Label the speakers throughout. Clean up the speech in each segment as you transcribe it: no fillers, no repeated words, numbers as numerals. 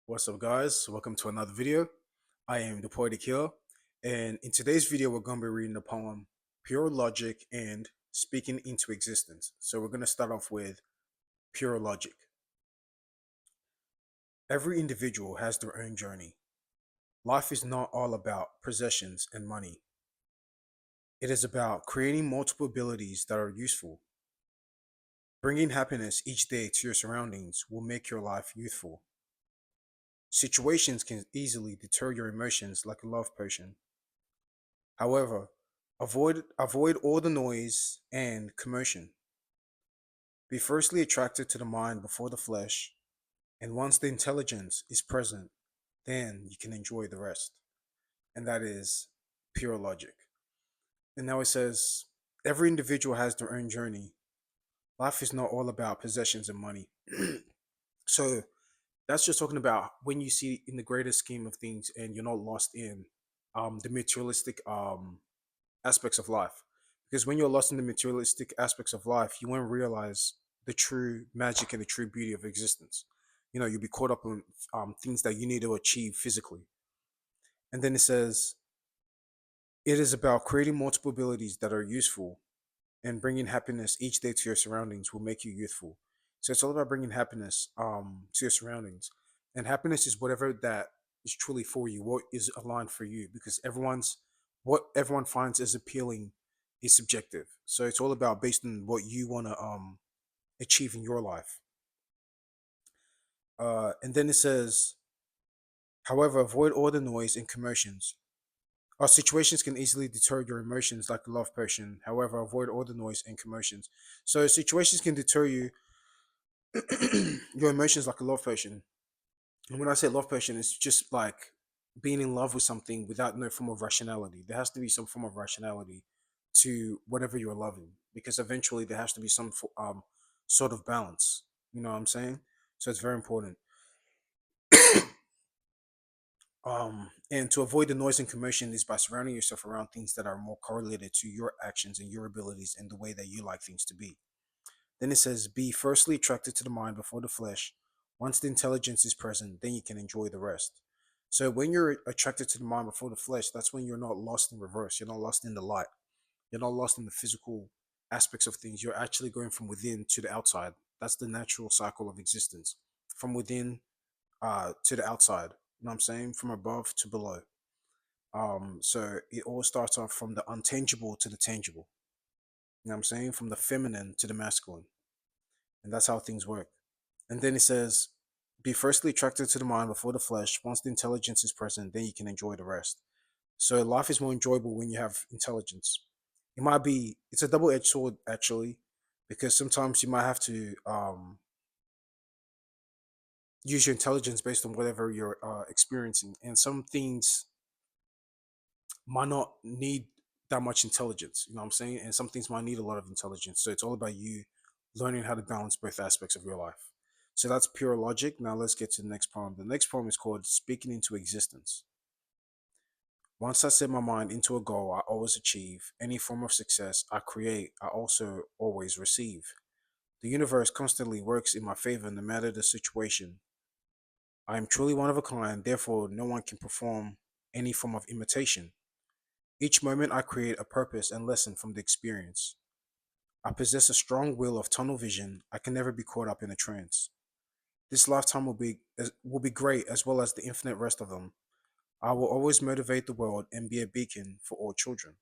Speaker 1: What's up, guys? Welcome to another video. I am the Poetic Hill, and in today's video, we're going to be reading the poem Pure Logic and Speaking into Existence. So, we're going to start off with Pure Logic. Every individual has their own journey. Life is not all about possessions and money, it is about creating multiple abilities that are useful. Bringing happiness each day to your surroundings will make your life youthful. Situations can easily deter your emotions like a love potion. However, avoid all the noise and commotion. Be firstly attracted to the mind before the flesh, and once the intelligence is present, then you can enjoy the rest. And that is pure logic. And now it says every individual has their own journey. Life is not all about possessions and money. So that's just talking about when you see in the greater scheme of things and you're not lost in the materialistic aspects of life. Because when you're lost in the materialistic aspects of life, you won't realize the true magic and the true beauty of existence. You'll be caught up in things that you need to achieve physically. And then it says, it is about creating multiple abilities that are useful and bringing happiness each day to your surroundings will make you youthful. So it's all about bringing happiness to your surroundings. And happiness is whatever that is truly for you, what is aligned for you, because what everyone finds as appealing is subjective. So it's all about based on what you want to achieve in your life. And then it says, however, avoid all the noise and commotions. Our situations can easily deter your emotions like a love potion. However, avoid all the noise and commotions. So situations can deter your emotions like a love potion. And when I say love potion, it's just like being in love with something without no form of rationality. There has to be some form of rationality to whatever you're loving, because eventually there has to be some sort of balance. You know what I'm saying? So it's very important. And to avoid the noise and commotion is by surrounding yourself around things that are more correlated to your actions and your abilities and the way that you like things to be. Then it says, be firstly attracted to the mind before the flesh. Once the intelligence is present, then you can enjoy the rest. So when you're attracted to the mind before the flesh, that's when you're not lost in reverse. You're not lost in the light. You're not lost in the physical aspects of things. You're actually going from within to the outside. That's the natural cycle of existence. From within to the outside. You know what I'm saying? From above to below. So it all starts off from the untangible to the tangible. You know what I'm saying? From the feminine to the masculine. And that's how things work. And then it says, be firstly attracted to the mind before the flesh. Once the intelligence is present, then you can enjoy the rest. So life is more enjoyable when you have intelligence. It's a double edged sword, actually, because sometimes you might have to use your intelligence based on whatever you're experiencing. And some things might not need that much intelligence, you know what I'm saying? And some things might need a lot of intelligence. So it's all about you learning how to balance both aspects of your life. So that's pure logic. Now let's get to the next poem. The next poem is called Speaking into Existence. Once I set my mind into a goal, I always achieve. Any form of success I create, I also always receive. The universe constantly works in my favor no matter the situation. I am truly one of a kind, therefore, no one can perform any form of imitation. Each moment I create a purpose and lesson from the experience. I possess a strong will of tunnel vision. I can never be caught up in a trance. This lifetime will be great as well as the infinite rest of them. I will always motivate the world and be a beacon for all children.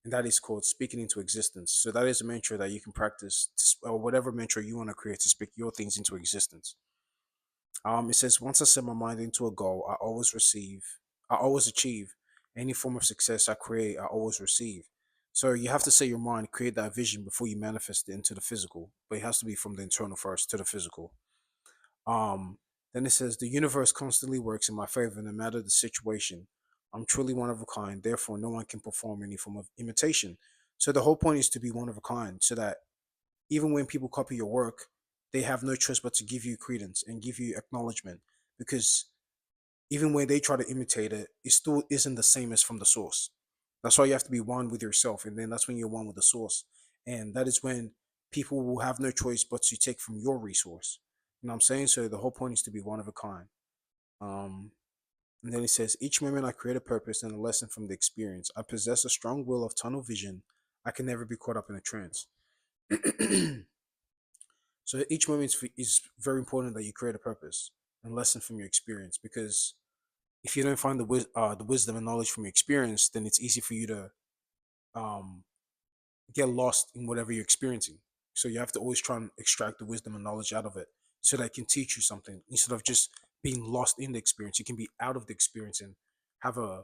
Speaker 1: And that is called speaking into existence. So that is a mantra that you can practice, or whatever mantra you want to create to speak your things into existence. It says, once I set my mind into a goal, I always achieve. Any form of success I create, I always receive. So you have to set your mind, create that vision before you manifest it into the physical. But it has to be from the internal first to the physical. Um, then it says, the universe constantly works in my favor no matter the situation. I'm truly one of a kind, therefore no one can perform any form of imitation. So the whole point is to be one of a kind, so that even when people copy your work, they have no choice but to give you credence and give you acknowledgement, because even when they try to imitate it, it still isn't the same as from the source. That's why you have to be one with yourself, and then that's when you're one with the source. And that is when people will have no choice but to take from your resource. You know what I'm saying? So the whole point is to be one of a kind. Um, and then it says, each moment I create a purpose and a lesson from the experience. I possess a strong will of tunnel vision. I can never be caught up in a trance. So each moment is very important that you create a purpose and lesson from your experience, because if you don't find the wisdom and knowledge from your experience, then it's easy for you to um, get lost in whatever you're experiencing. So you have to always try and extract the wisdom and knowledge out of it so that it can teach you something instead of just being lost in the experience. You can be out of the experience and have a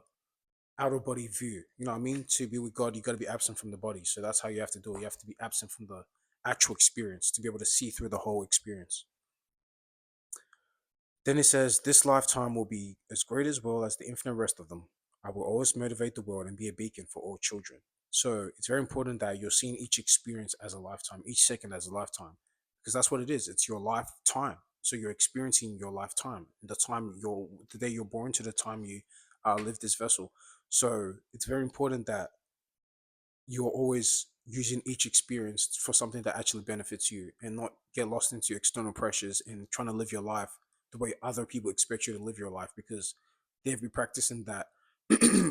Speaker 1: outer body view. You know what I mean? To be with God, you got to be absent from the body. So that's how you have to do it. You have to be absent from the actual experience to be able to see through the whole experience. Then it says, this lifetime will be as great as well as the infinite rest of them. I will always motivate the world and be a beacon for all children. So it's very important that you're seeing each experience as a lifetime, each second as a lifetime, because that's what it is. It's your lifetime. So you're experiencing your lifetime, the day you're born to the time you live this vessel. So it's very important that you're always using each experience for something that actually benefits you and not get lost into external pressures and trying to live your life the way other people expect you to live your life, because they've been practicing that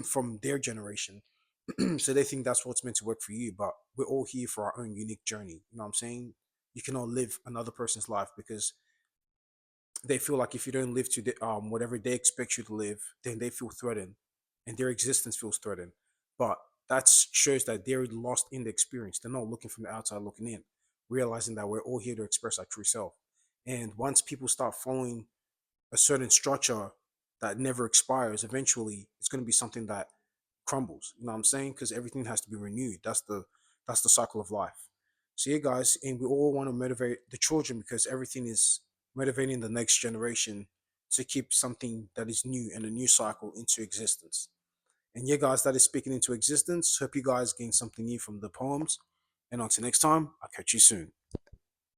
Speaker 1: from their generation. So they think that's what's meant to work for you, but we're all here for our own unique journey. You know what I'm saying? You cannot live another person's life because they feel like if you don't live to whatever they expect you to live, then they feel threatened, and their existence feels threatened. But that shows that they're lost in the experience. They're not looking from the outside looking in, realizing that we're all here to express our true self. And once people start following a certain structure that never expires, eventually it's going to be something that crumbles. You know what I'm saying? Because everything has to be renewed. That's the cycle of life. So yeah, guys, and we all want to motivate the children because everything is motivating the next generation to keep something that is new and a new cycle into existence. And yeah, guys, that is speaking into existence. Hope you guys gain something new from the poems. And until next time, I'll catch you soon.